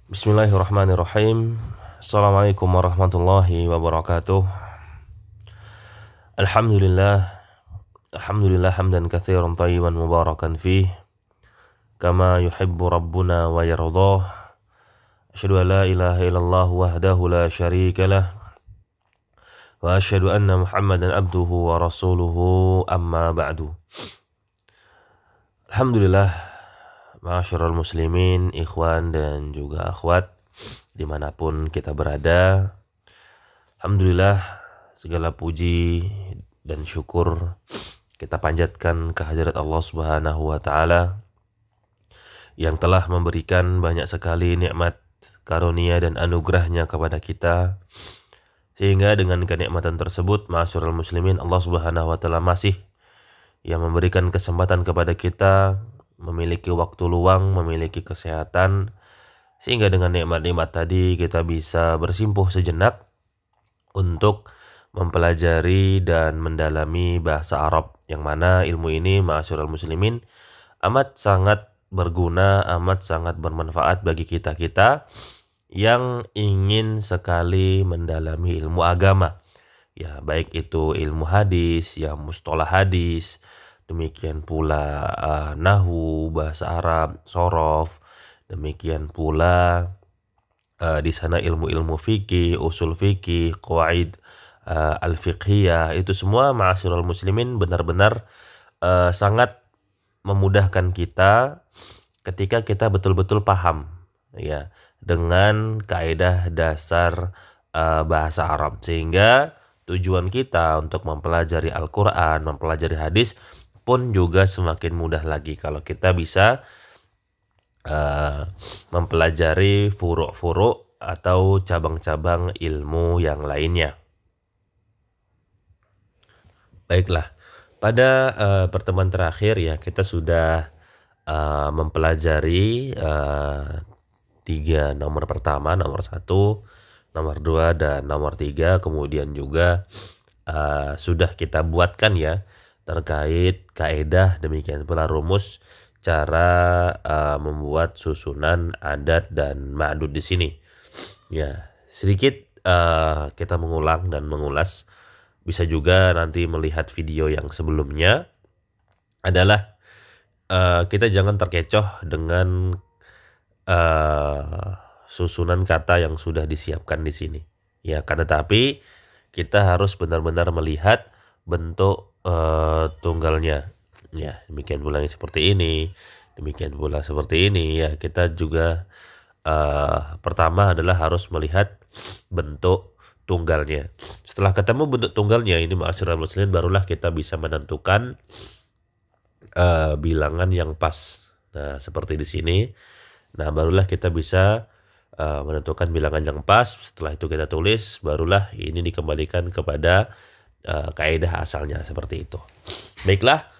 Bismillahirrahmanirrahim. Assalamualaikum warahmatullahi wabarakatuh. Alhamdulillah. Alhamdulillah hamdan katsiran thayyiban mubarakan fih kama yuhibbu rabbuna wa yardah. Asyhadu an la ilaha illallah wahdahu la syarika lah wa asyhadu anna Muhammadan abduhu wa rasuluhu amma ba'du. Alhamdulillah, ma'asyiral muslimin, ikhwan dan juga akhwat dimanapun kita berada. Alhamdulillah, segala puji dan syukur kita panjatkan kehadirat Allah Subhanahu wa Ta'ala yang telah memberikan banyak sekali nikmat, karunia dan anugerahnya kepada kita, sehingga dengan kenikmatan tersebut, ma'asyiral muslimin, Allah Subhanahu wa Ta'ala masih yang memberikan kesempatan kepada kita memiliki waktu luang, memiliki kesehatan, sehingga dengan nikmat-nikmat tadi kita bisa bersimpuh sejenak untuk mempelajari dan mendalami bahasa Arab, yang mana ilmu ini, ma'asyiral muslimin, amat sangat berguna, amat sangat bermanfaat bagi kita-kita yang ingin sekali mendalami ilmu agama. Ya, baik itu ilmu hadis, ya mustolah hadis, demikian pula nahwu, bahasa Arab, shorof, demikian pula di sana ilmu-ilmu fikih, usul fikih, qawaid al-fiqhiyah, itu semua ma'asyiral muslimin benar-benar sangat memudahkan kita ketika kita betul-betul paham ya dengan kaidah dasar bahasa Arab, sehingga tujuan kita untuk mempelajari Al-Quran, mempelajari hadis pun juga semakin mudah lagi kalau kita bisa mempelajari furu'-furu' atau cabang-cabang ilmu yang lainnya. Baiklah, pada pertemuan terakhir ya kita sudah mempelajari 3 nomor pertama, nomor 1, nomor 2 dan nomor 3, kemudian juga sudah kita buatkan ya terkait kaedah, demikian pula rumus cara membuat susunan adat dan ma'dud di sini. Ya, sedikit kita mengulang dan mengulas. Bisa juga nanti melihat video yang sebelumnya. Adalah kita jangan terkecoh dengan susunan kata yang sudah disiapkan di sini. Ya, karena tapi kita harus benar-benar melihat bentuk tunggalnya. Ya, demikian pula yang seperti ini, demikian pula seperti ini. Ya, kita juga pertama adalah harus melihat bentuk tunggalnya. Setelah ketemu bentuk tunggalnya ini, ma'asyiral muslimin, barulah kita bisa menentukan bilangan yang pas. Nah, seperti di sini. Nah, barulah kita bisa menentukan bilangan yang pas. Setelah itu kita tulis, barulah ini dikembalikan kepada kaidah asalnya, seperti itu. Baiklah,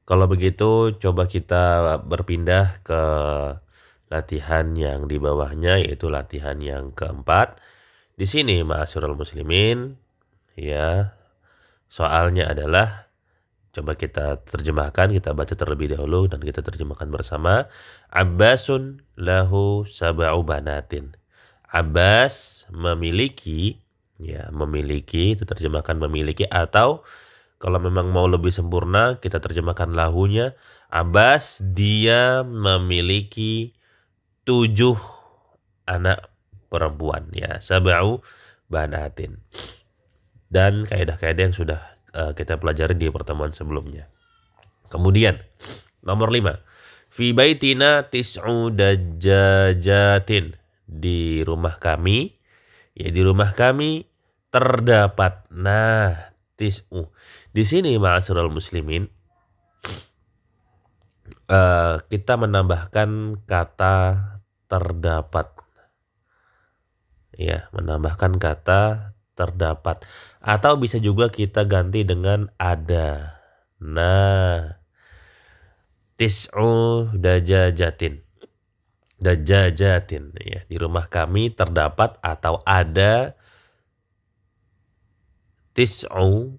kalau begitu coba kita berpindah ke latihan yang di bawahnya, yaitu latihan yang keempat. Di sini, ma'asyiral muslimin, ya, soalnya adalah, coba kita terjemahkan, kita baca terlebih dahulu dan kita terjemahkan bersama. Abbasun lahu sab'u banatin. Abbas memiliki, ya, memiliki, itu terjemahkan memiliki, atau kalau memang mau lebih sempurna kita terjemahkan lahunya. Abbas dia memiliki 7 anak perempuan, ya, sab'u banatin. Dan kaidah-kaidah yang sudah kita pelajari di pertemuan sebelumnya. Kemudian nomor 5, fi baitina tis'u dajjajatin. Di rumah kami, ya, di rumah kami terdapat. Nah, tis'u di sini, ma'asyiral muslimin, kita menambahkan kata terdapat, ya, menambahkan kata terdapat, atau bisa juga kita ganti dengan ada. Nah, tis'u dajajatin, dajajatin, ya, di rumah kami terdapat atau ada tis'u,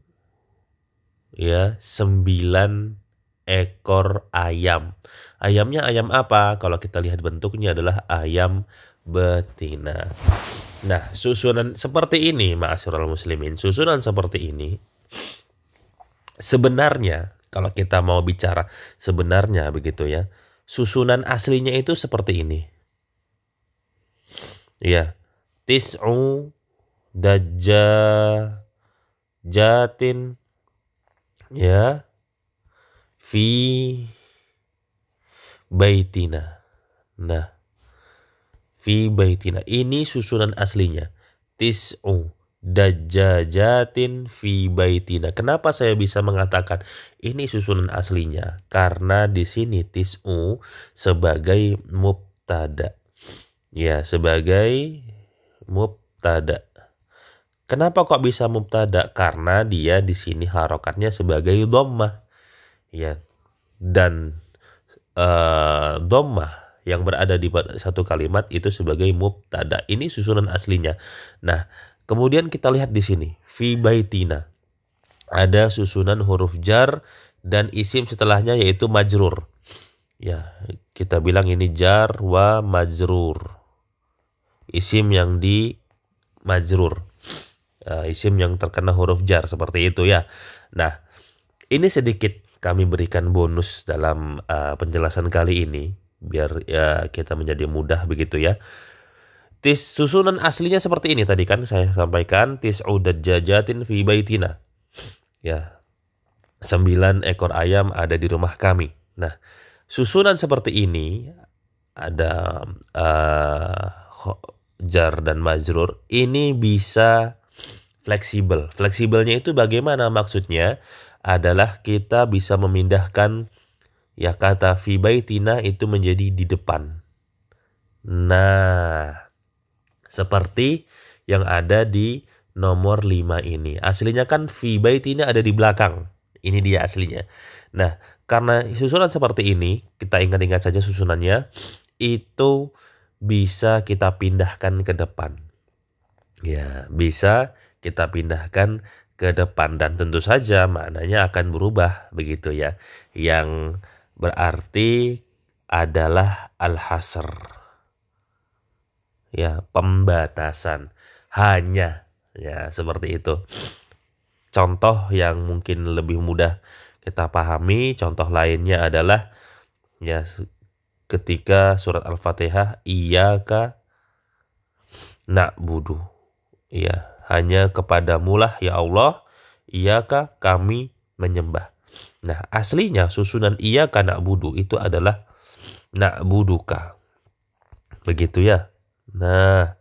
ya, 9 ekor ayam, Ayamnya ayam apa? Kalau kita lihat bentuknya adalah ayam betina. Nah, susunan seperti ini, ma'asyiral muslimin, susunan seperti ini sebenarnya kalau kita mau bicara sebenarnya begitu ya, susunan aslinya itu seperti ini. Ya, tis'u dajjajatin ya fi baitina. Nah, fi baitina ini susunan aslinya. Tis'u dajjajatin fi baitina. Kenapa saya bisa mengatakan ini susunan aslinya? Karena di sini tis'u sebagai mubtada. Ya, sebagai mubtada. Kenapa kok bisa mubtada? Karena dia di sini harokatnya sebagai dhammah. Ya. Dan dhammah yang berada di satu kalimat itu sebagai mubtada. Ini susunan aslinya. Nah, kemudian kita lihat di sini fi baitina. Ada susunan huruf jar dan isim setelahnya yaitu majrur. Ya, kita bilang ini jar wa majrur. Isim yang di majrur. Isim yang terkena huruf jar seperti itu ya. Nah, ini sedikit kami berikan bonus dalam penjelasan kali ini biar ya kita menjadi mudah begitu ya. Susunan aslinya seperti ini tadi kan saya sampaikan, tis'u dajjajatin fi baitina. Ya. 9 ekor ayam ada di rumah kami. Nah, susunan seperti ini ada jar dan majrur ini bisa fleksibel. Fleksibelnya itu bagaimana maksudnya? Adalah kita bisa memindahkan ya kata fi baitina itu menjadi di depan. Nah, seperti yang ada di nomor 5 ini. Aslinya kan fi baitina ada di belakang. Ini dia aslinya. Nah, karena susunan seperti ini, kita ingat-ingat saja susunannya, itu bisa kita pindahkan ke depan. Ya, bisa kita pindahkan ke depan dan tentu saja maknanya akan berubah begitu ya. Yang berarti adalah al-hasr. Ya, pembatasan. Hanya ya seperti itu. Contoh yang mungkin lebih mudah kita pahami, contoh lainnya adalah ya ketika surat Al-Fatihah iyyaka na'budu. Ya, hanya kepadamulah ya Allah, iyyaka kami menyembah. Nah, aslinya susunan iyyaka na'budu itu adalah na'buduka. Begitu ya. Nah,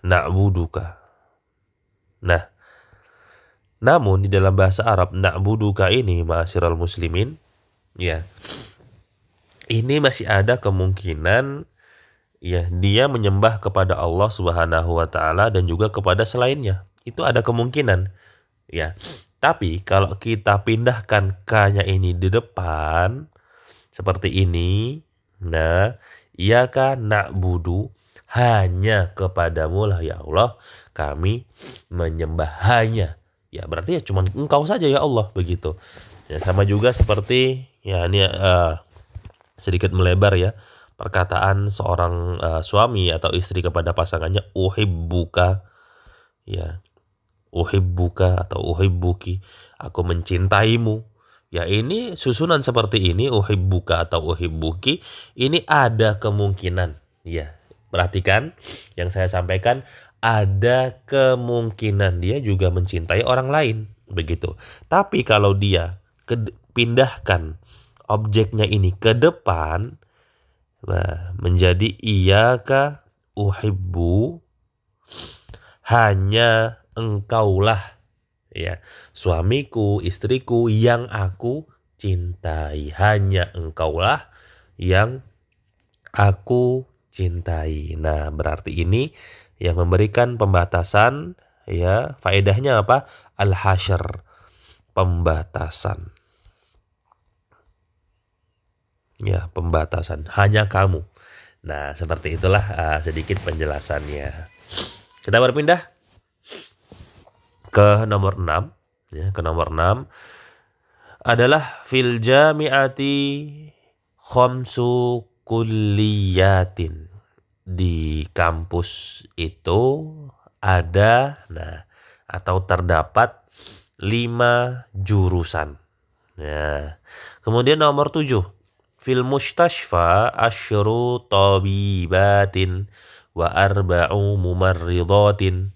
na'buduka. Nah, namun di dalam bahasa Arab na'buduka ini ma'asyiral muslimin ya. Ini masih ada kemungkinan ya dia menyembah kepada Allah Subhanahu wa taala dan juga kepada selainnya. Itu ada kemungkinan. Ya. Tapi kalau kita pindahkan k-nya ini di depan seperti ini, nah, iyyaka na'budu, hanya kepadamu lah ya Allah kami menyembah, hanya. Ya, berarti ya cuma engkau saja ya Allah begitu. Ya, sama juga seperti ya ini sedikit melebar ya. Perkataan seorang suami atau istri kepada pasangannya uhibbuka ya, uhibbuka atau uhibbuki, aku mencintaimu. Ya, ini susunan seperti ini uhibbuka atau uhibbuki ini ada kemungkinan ya. Perhatikan yang saya sampaikan, ada kemungkinan dia juga mencintai orang lain begitu. Tapi kalau dia pindahkan objeknya ini ke depan, nah, menjadi iyyaka uhibbu, hanya engkaulah ya suamiku, istriku yang aku cintai, hanya engkaulah yang aku cintai. Nah, berarti ini yang memberikan pembatasan ya, faedahnya apa? Al-hasyr, pembatasan. Ya, pembatasan. Hanya kamu. Nah, seperti itulah sedikit penjelasannya. Kita berpindah ke nomor 6. Ya, ke nomor 6 adalah fil jami'ati khamsu kulliyatin. Di kampus itu ada, atau terdapat 5 jurusan. Nah, kemudian nomor 7. Fil mustashfa asyru tabibatin wa arba'u mumarridatin.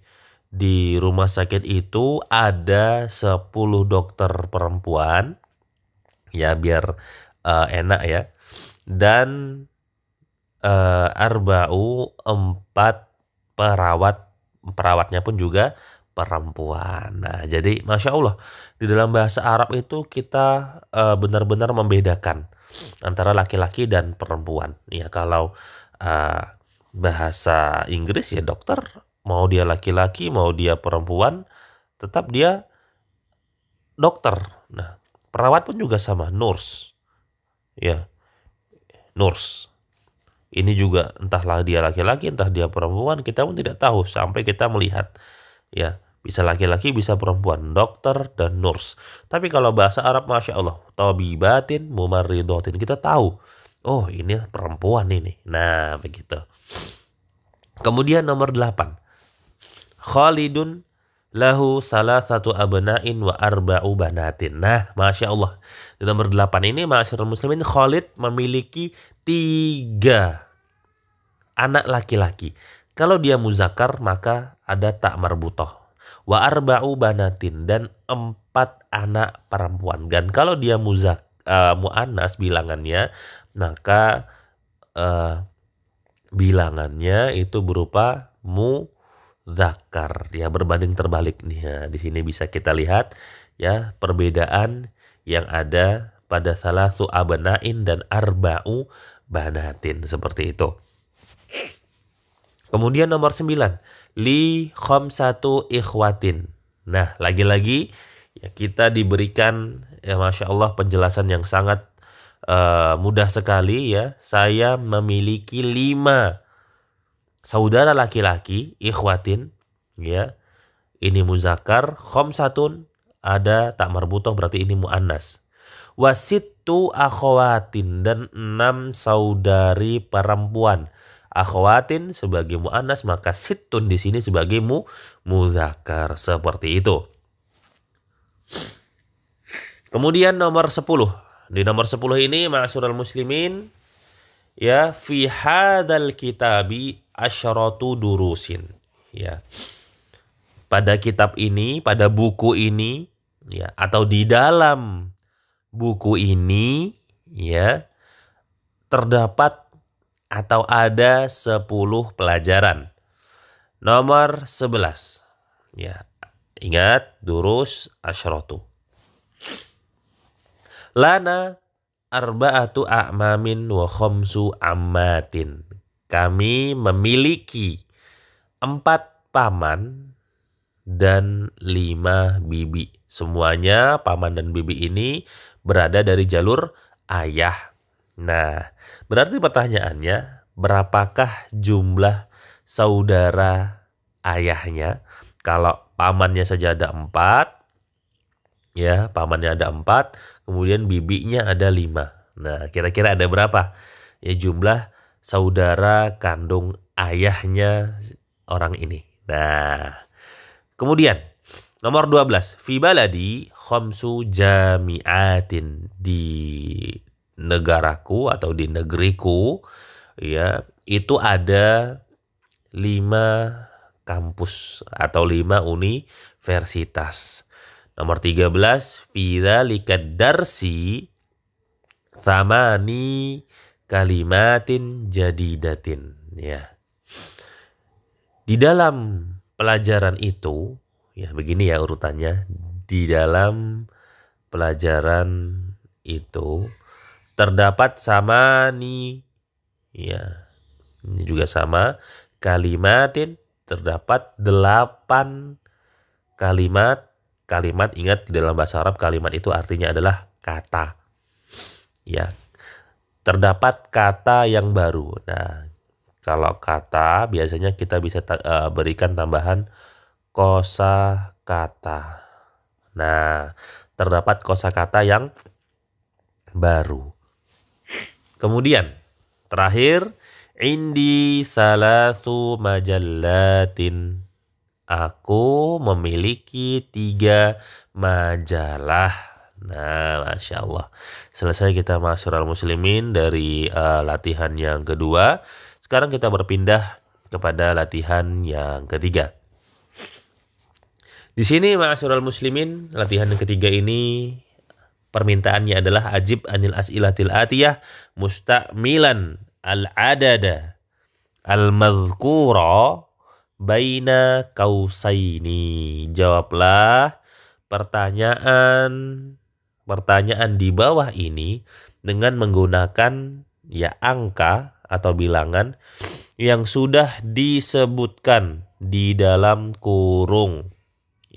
Di rumah sakit itu ada 10 dokter perempuan. Ya, biar enak ya. Dan arba'u 4 perawatnya pun juga perempuan. Nah, jadi Masya Allah, di dalam bahasa Arab itu kita benar-benar membedakan antara laki-laki dan perempuan. Ya, kalau bahasa Inggris ya dokter, mau dia laki-laki, mau dia perempuan, tetap dia dokter. Nah, perawat pun juga sama, nurse. Ya, nurse. Ini juga entahlah dia laki-laki, entah dia perempuan, kita pun tidak tahu sampai kita melihat. Ya, bisa laki-laki, bisa perempuan, dokter dan nurse. Tapi kalau bahasa Arab, Masya Allah, tabibatin, mumarridatin, kita tahu. Oh, ini perempuan ini. Nah, begitu. Kemudian nomor 8. Khalidun lahu salah satu abna'in wa arba'u banatin. Nah, Masya Allah. Di nomor 8 ini, ma'asyiral muslimin, Khalid memiliki 3 anak laki-laki. Kalau dia muzakkar, maka ada tak marbutoh. Wa arba'u banatin, dan 4 anak perempuan. Dan kalau dia mu'annas bilangannya, maka bilangannya itu berupa muzakkar. Ya, berbanding terbalik nih. Ya, di sini bisa kita lihat ya perbedaan yang ada pada salasu abna'in dan arba'u banatin, seperti itu. Kemudian nomor 9, li khamsatu ikhwatin. Nah, lagi-lagi ya kita diberikan ya Masya Allah penjelasan yang sangat mudah sekali ya. Saya memiliki 5 saudara laki-laki, ikhwatin, ya. Ini muzakkar, khamsatun ada tak marbutoh, berarti ini muannas. Wasittu akhawatin, dan 6 saudari perempuan. Akhawatin sebagai muannas, maka sittun di sini sebagai muzakkar, seperti itu. Kemudian nomor 10. Di nomor 10 ini ma'asyiral muslimin ya, fi hadzal kitabi asyratu durusin. Ya. Pada kitab ini, pada buku ini ya, atau di dalam buku ini ya, terdapat atau ada 10 pelajaran. Nomor 11. Ya. Ingat, durus asyratu. Lana arba'atu a'mamin wa khamsu ammatin. Kami memiliki 4 paman dan 5 bibi. Semuanya paman dan bibi ini berada dari jalur ayah. Nah, berarti pertanyaannya, berapakah jumlah saudara ayahnya? Kalau pamannya saja ada 4, ya, pamannya ada 4, kemudian bibinya ada 5. Nah, kira-kira ada berapa? Ya, jumlah saudara kandung ayahnya orang ini. Nah, kemudian nomor 12. Fi baladi khamsu jami'atin. Di negaraku atau di negeriku ya, itu ada 5 kampus atau 5 universitas. Nomor 13, fi dzalikad darsi thamani kalimatin jadidatin. Ya. Di dalam pelajaran itu, ya begini ya urutannya. Di dalam pelajaran itu terdapat samani, ya. Ini juga sama, kalimatin, terdapat 8 kalimat. Kalimat, ingat, di dalam bahasa Arab kalimat itu artinya adalah kata. Ya. Terdapat kata yang baru. Nah, kalau kata biasanya kita bisa berikan tambahan kosakata. Nah, terdapat kosakata yang baru. Kemudian terakhir, indi salasu majallatin. Aku memiliki 3 majalah. Nah, Masya Allah. Selesai kita ma'asyiral muslimin dari latihan yang kedua. Sekarang kita berpindah kepada latihan yang ketiga. Di sini ma'asyiral muslimin, latihan yang ketiga ini permintaannya adalah ajib anil as'ilatil atiyah musta'milan al-adada al-madhkura baina kausaini. Jawablah pertanyaan di bawah ini dengan menggunakan ya angka atau bilangan yang sudah disebutkan di dalam kurung.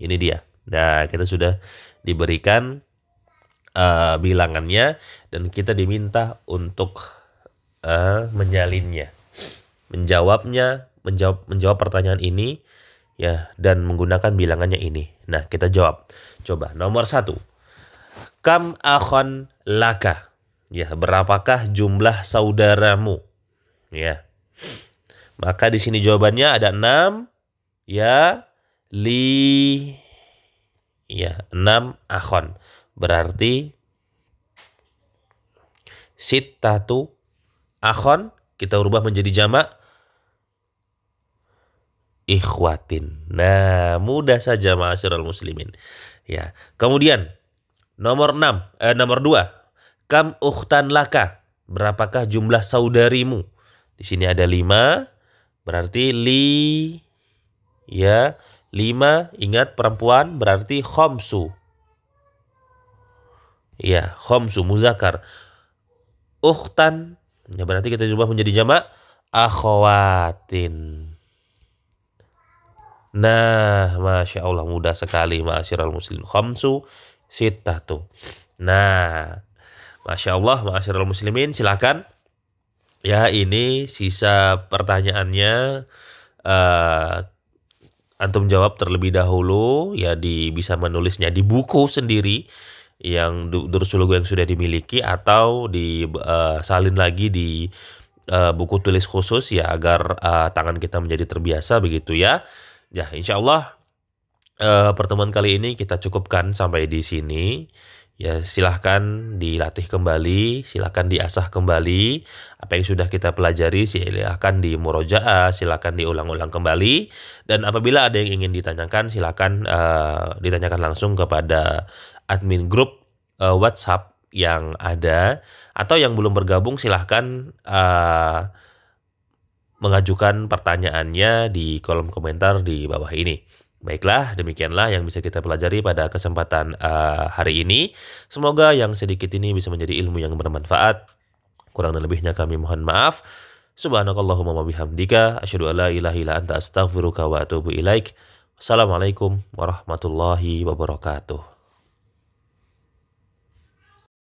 Ini dia. Nah, kita sudah diberikan bilangannya dan kita diminta untuk menyalinnya, menjawab pertanyaan ini ya dan menggunakan bilangannya ini. Nah, kita jawab. Coba nomor 1. Kam akhon laka? Ya, berapakah jumlah saudaramu? Ya. Maka di sini jawabannya ada 6 ya, 6 akhon. Berarti sittatu akhon kita ubah menjadi jamak ikhwatin. Nah, mudah saja ma'asyiral muslimin. Ya. Kemudian nomor 2. Kam ukhtan laka? Berapakah jumlah saudarimu? Di sini ada 5. Berarti 5. Ingat perempuan berarti khomsu. Ya, khomsu muzakkar. Ukhtan ya berarti kita ubah menjadi jamak akhwatin. Nah, Masya Allah, mudah sekali ma'asyiral muslimin. Khamsu sittatu. Nah, Masya Allah ma'asyiral muslimin, silakan. Ya, ini sisa pertanyaannya antum jawab terlebih dahulu ya, bisa menulisnya di buku sendiri yang Durusul Lughah yang sudah dimiliki atau salin lagi di buku tulis khusus ya agar tangan kita menjadi terbiasa begitu ya. Ya, insya Allah pertemuan kali ini kita cukupkan sampai di sini. Ya, silahkan dilatih kembali, silahkan diasah kembali. Apa yang sudah kita pelajari silahkan di murojaah, silahkan diulang-ulang kembali. Dan apabila ada yang ingin ditanyakan, silahkan ditanyakan langsung kepada admin grup WhatsApp yang ada. Atau yang belum bergabung silahkan mengajukan pertanyaannya di kolom komentar di bawah ini. Baiklah, demikianlah yang bisa kita pelajari pada kesempatan hari ini. Semoga yang sedikit ini bisa menjadi ilmu yang bermanfaat. Kurang dan lebihnya kami mohon maaf. Subhanakallahumma wa bihamdika asyhadu an la ilaha illa anta astaghfiruka wa atubu ilaik. Wassalamualaikum warahmatullahi wabarakatuh.